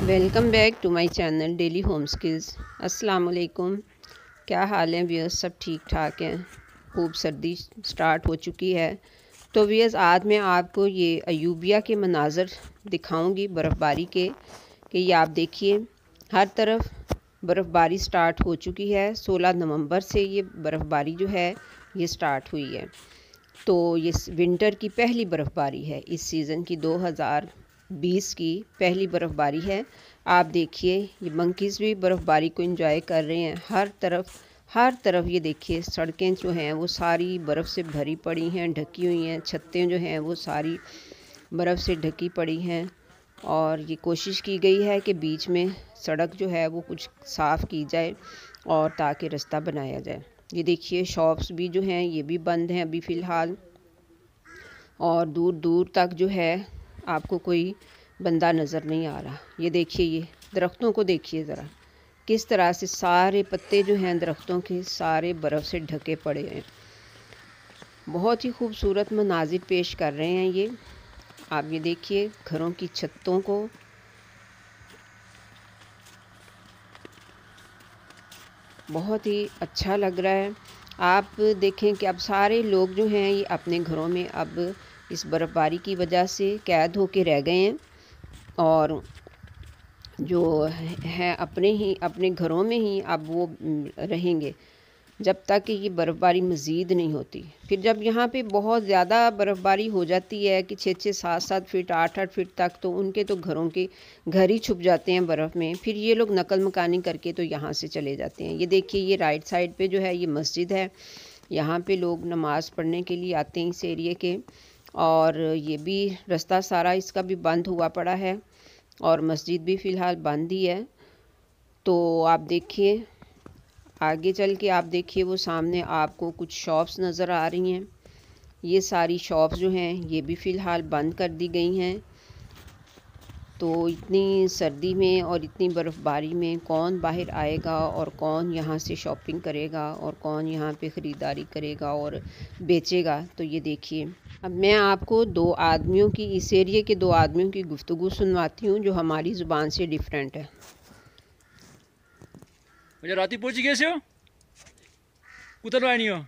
Welcome back to my channel daily home skills. अस्सलाम वालेकुम। क्या हाल है व्यूअर्स? सब ठीक ठाक हैं। खूब सर्दी स्टार्ट हो चुकी है। तो व्यूअर्स, आज मैं आपको ये अयूबिया के मनाज़र दिखाऊंगी बर्फ़बारी के, कि ये आप देखिए हर तरफ बर्फ़बारी स्टार्ट हो चुकी है। 16 नवंबर से ये बर्फ़बारी जो है ये स्टार्ट हुई है। तो ये विंटर की पहली बर्फ़बारी है, इस सीज़न की 2020 की पहली बर्फ़बारी है। आप देखिए ये मंकीज़ भी बर्फ़बारी को एंजॉय कर रहे हैं। हर तरफ ये देखिए सड़कें जो हैं वो सारी बर्फ़ से भरी पड़ी हैं, ढकी हुई हैं। छतें जो हैं वो सारी बर्फ़ से ढकी पड़ी हैं। और ये कोशिश की गई है कि बीच में सड़क जो है वो कुछ साफ़ की जाए और ताकि रास्ता बनाया जाए। ये देखिए शॉप्स भी जो हैं ये भी बंद हैं अभी फ़िलहाल, और दूर दूर तक जो है आपको कोई बंदा नज़र नहीं आ रहा। ये देखिए ये दरख्तों को देखिए ज़रा, किस तरह से सारे पत्ते जो हैं दरख्तों के सारे बर्फ़ से ढके पड़े हैं। बहुत ही खूबसूरत मनाजिर पेश कर रहे हैं ये। आप ये देखिए घरों की छतों को, बहुत ही अच्छा लग रहा है। आप देखें कि अब सारे लोग जो हैं ये अपने घरों में अब इस बर्फ़बारी की वजह से कैद होके रह गए हैं, और जो है अपने घरों में ही अब वो रहेंगे जब तक कि ये बर्फ़बारी मज़ीद नहीं होती। फिर जब यहाँ पे बहुत ज़्यादा बर्फ़बारी हो जाती है कि 6-6, 7-7 फीट, 8-8 फीट तक, तो उनके तो घरों के घर ही छुप जाते हैं बर्फ़ में। फिर ये लोग नकल मकानी करके तो यहाँ से चले जाते हैं। ये देखिए ये राइट साइड पे जो है ये मस्जिद है। यहाँ पे लोग नमाज़ पढ़ने के लिए आते हैं इस एरिए के। और ये भी रास्ता सारा इसका भी बंद हुआ पड़ा है, और मस्जिद भी फ़िलहाल बंद ही है। तो आप देखिए आगे चल के, आप देखिए वो सामने आपको कुछ शॉप्स नज़र आ रही हैं। ये सारी शॉप्स जो हैं ये भी फ़िलहाल बंद कर दी गई हैं। तो इतनी सर्दी में और इतनी बर्फ़बारी में कौन बाहर आएगा और कौन यहाँ से शॉपिंग करेगा और कौन यहाँ पे ख़रीदारी करेगा और बेचेगा? तो ये देखिए अब मैं आपको इस एरिए के दो आदमियों की गुफ्तगू सुनवाती हूँ जो हमारी ज़ुबान से डिफरेंट है। अच्छा, राती पहुंची कैसे हो? कुतर आए नहीं हो?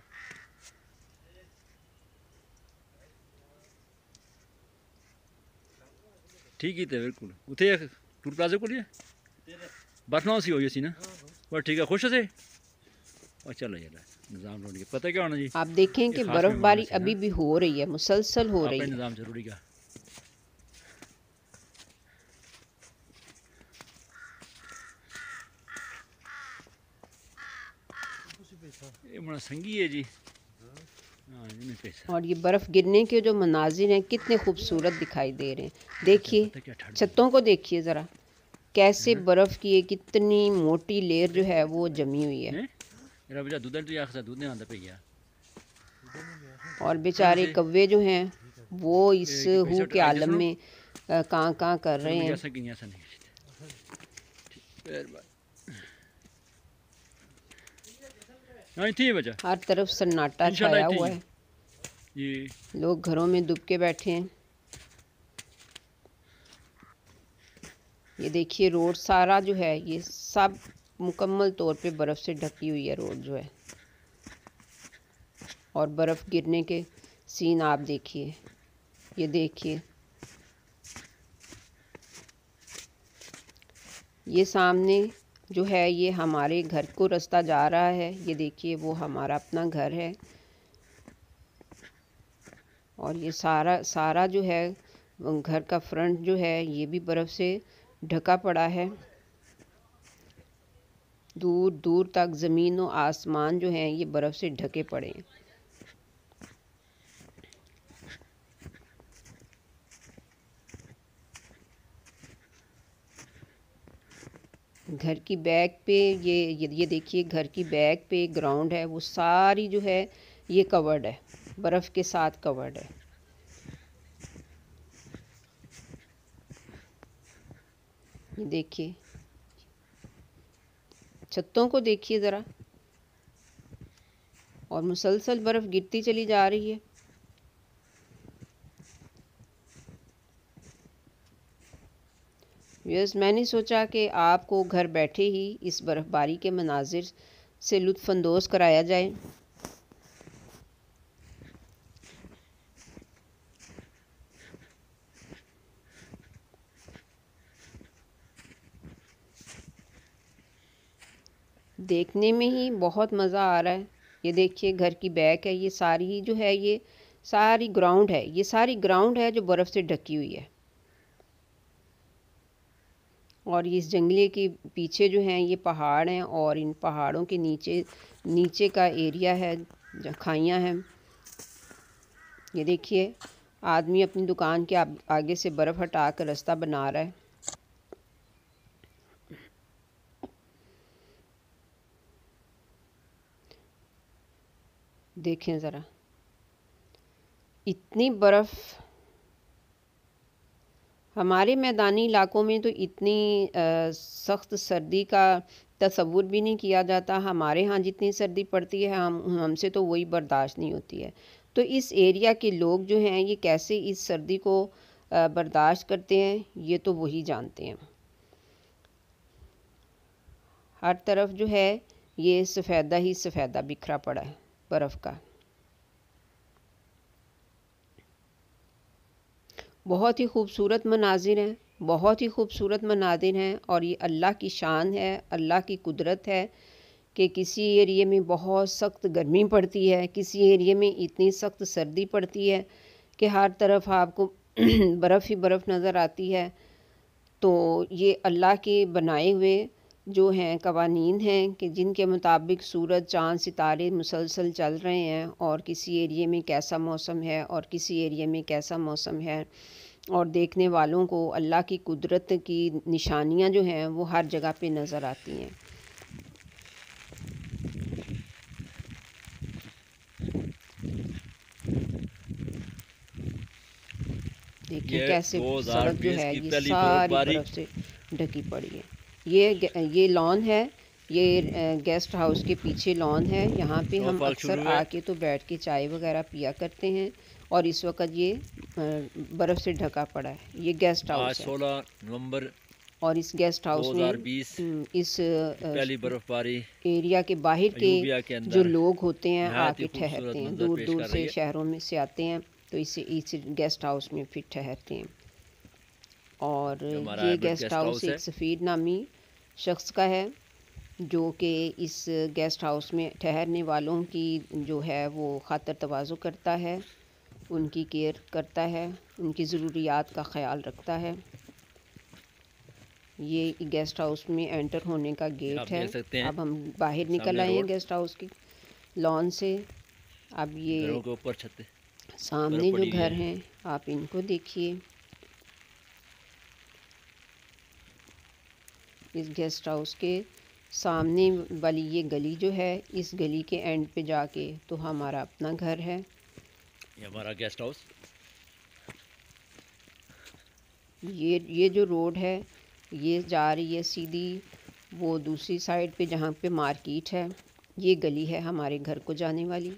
ठीक ही थे बिल्कुल। उठे टूर प्लाजा को लिए बसना सी हो सी ना। बस ठीक है, खुश थे। और चलो यार निज़ाम रोड के पता क्या होना जी। आप देखें ये कि खास मेहमान बर्फ़बारी से ना अभी भी हो रही है, मुसलसल हो आपका रही है। निज़ाम जरूरी का। ये बड़ा संगी है जी। हाँ इन्हें पैसा। और ये बर्फ़ गिरने के जो मनाजिर हैं कितने खूबसूरत दिखाई दे रहे हैं। देखिए पता क्या ठंड छतों को देखिए ज़रा, है कैसे ना? बर्फ़ की एक कितनी मोटी लेयर जो है वो जमी हुई है। हैं? मेरा बेटा दूध तो यार दूध नहीं आंदा पे गया। और कौन बेचारे से? कौवे जो हैं वो इस कि हू पैसा के आज आलम सुनो। में कां कर फिर रहे मैं हैं। जैसा कि नहीं ऐसा नहीं। फिर हाँ थी बचा। हर तरफ सन्नाटा इंशाल्लाह छाया थी हुआ है, ये। लोग घरों में दुब के बैठे हैं। ये देखिए रोड सारा जो है ये सब मुकम्मल तौर पे बर्फ़ से ढकी हुई है रोड जो है। और बर्फ़ गिरने के सीन आप देखिए, ये देखिए ये सामने जो है ये हमारे घर को रास्ता जा रहा है। ये देखिए वो हमारा अपना घर है, और ये सारा सारा जो है घर का फ्रंट जो है ये भी बर्फ़ से ढका पड़ा है। दूर दूर तक ज़मीन और आसमान जो हैं ये बर्फ़ से ढके पड़े हैं। घर की बैक पे ये देखिए घर की बैक पे ग्राउंड है, वो सारी जो है ये कवर्ड है, बर्फ़ के साथ कवर्ड है। ये देखिए छतों को देखिए ज़रा, और मुसलसल बर्फ़ गिरती चली जा रही है। व्यूअर्स, मैंने सोचा कि आपको घर बैठे ही इस बर्फ़बारी के मनाजिर से लुत्फ़अंदोज़ कराया जाए। देखने में ही बहुत मज़ा आ रहा है। ये देखिए घर की बैक है, ये सारी जो है ये सारी ग्राउंड है, ये सारी ग्राउंड है जो बर्फ़ से ढकी हुई है। और इस जंगले के पीछे जो हैं ये पहाड़ हैं और इन पहाड़ों के नीचे नीचे का एरिया है, खाइयाँ हैं। ये देखिए आदमी अपनी दुकान के आगे से बर्फ़ हटा कर रास्ता बना रहा है। देखें ज़रा इतनी बर्फ़। हमारे मैदानी इलाकों में तो इतनी सख्त सर्दी का तसव्वुर भी नहीं किया जाता। हमारे यहाँ जितनी सर्दी पड़ती है हमसे तो वही बर्दाश्त नहीं होती है। तो इस एरिया के लोग जो हैं ये कैसे इस सर्दी को बर्दाश्त करते हैं ये तो वही जानते हैं। हर तरफ जो है ये सफ़ेदा ही सफ़ेदा बिखरा पड़ा है बर्फ़ का। बहुत ही खूबसूरत मनाजिर हैं, बहुत ही खूबसूरत मनाजिर हैं। और ये अल्लाह की शान है, अल्लाह की कुदरत है कि किसी एरिए में बहुत सख्त गर्मी पड़ती है, किसी एरिए में इतनी सख्त सर्दी पड़ती है कि हर तरफ आपको बर्फ़ ही बर्फ़ नज़र आती है। तो ये अल्लाह के बनाए हुए जो हैं कवानीन हैं कि जिनके मुताबिक सूरज चाँद सितारे मुसलसल चल रहे हैं और किसी एरिए में कैसा मौसम है और किसी एरिए में कैसा मौसम है। और देखने वालों को अल्लाह की कुदरत की निशानियां जो हैं वो हर जगह पे नज़र आती हैं। देखिए कैसे सड़क जो है ये सारी बर्फ़ से ढकी पड़ी है। ये लॉन है, ये गेस्ट हाउस के पीछे लॉन है। यहाँ पे हम अक्सर आके तो बैठ के चाय वगैरह पिया करते हैं। और इस वक्त ये बर्फ़ से ढका पड़ा है। ये गेस्ट हाउस है। 16 नवंबर और इस गेस्ट हाउस में 2020 इस पहली बर्फबारी एरिया के बाहर के जो लोग होते हैं आके ठहरते हैं, दूर दूर से शहरों में से आते हैं तो इस गेस्ट हाउस में फिर ठहरते हैं। और ये गेस्ट हाउस एक सफ़ीर नामी शख्स का है जो कि इस गेस्ट हाउस में ठहरने वालों की जो है वो खातर तवाज़ो करता है, उनकी केयर करता है, उनकी ज़रूरियात का ख़याल रखता है। ये गेस्ट हाउस में एंटर होने का गेट है। अब हम बाहर निकल आए हैं गेस्ट हाउस की लॉन से। अब ये ऊपर छत सामने जो घर हैं आप इनको देखिए। इस गेस्ट हाउस के सामने वाली ये गली जो है, इस गली के एंड पे जाके तो हमारा अपना घर है। ये हमारा गेस्ट हाउस। ये जो रोड है ये जा रही है सीधी वो दूसरी साइड पे जहाँ पे मार्केट है। ये गली है हमारे घर को जाने वाली।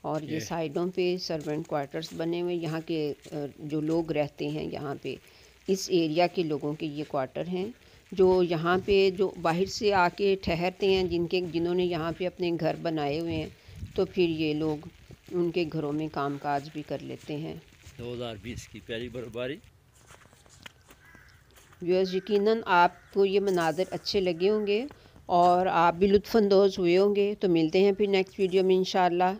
और ये साइडों पे सर्वेंट क्वार्टर्स बने हुए, यहाँ के जो लोग रहते हैं यहाँ पे इस एरिया के लोगों के ये क्वार्टर हैं जो यहाँ पे जो बाहर से आके ठहरते हैं, जिन्होंने यहाँ पे अपने घर बनाए हुए हैं। तो फिर ये लोग उनके घरों में कामकाज भी कर लेते हैं। 2020 की पहली बर्फबारी। व्यूअर्स, यकीनन आपको ये मनाज़र अच्छे लगे होंगे और आप भी लुत्फ़अंदोज़ हुए होंगे। तो मिलते हैं फिर नेक्स्ट वीडियो में इंशाअल्लाह।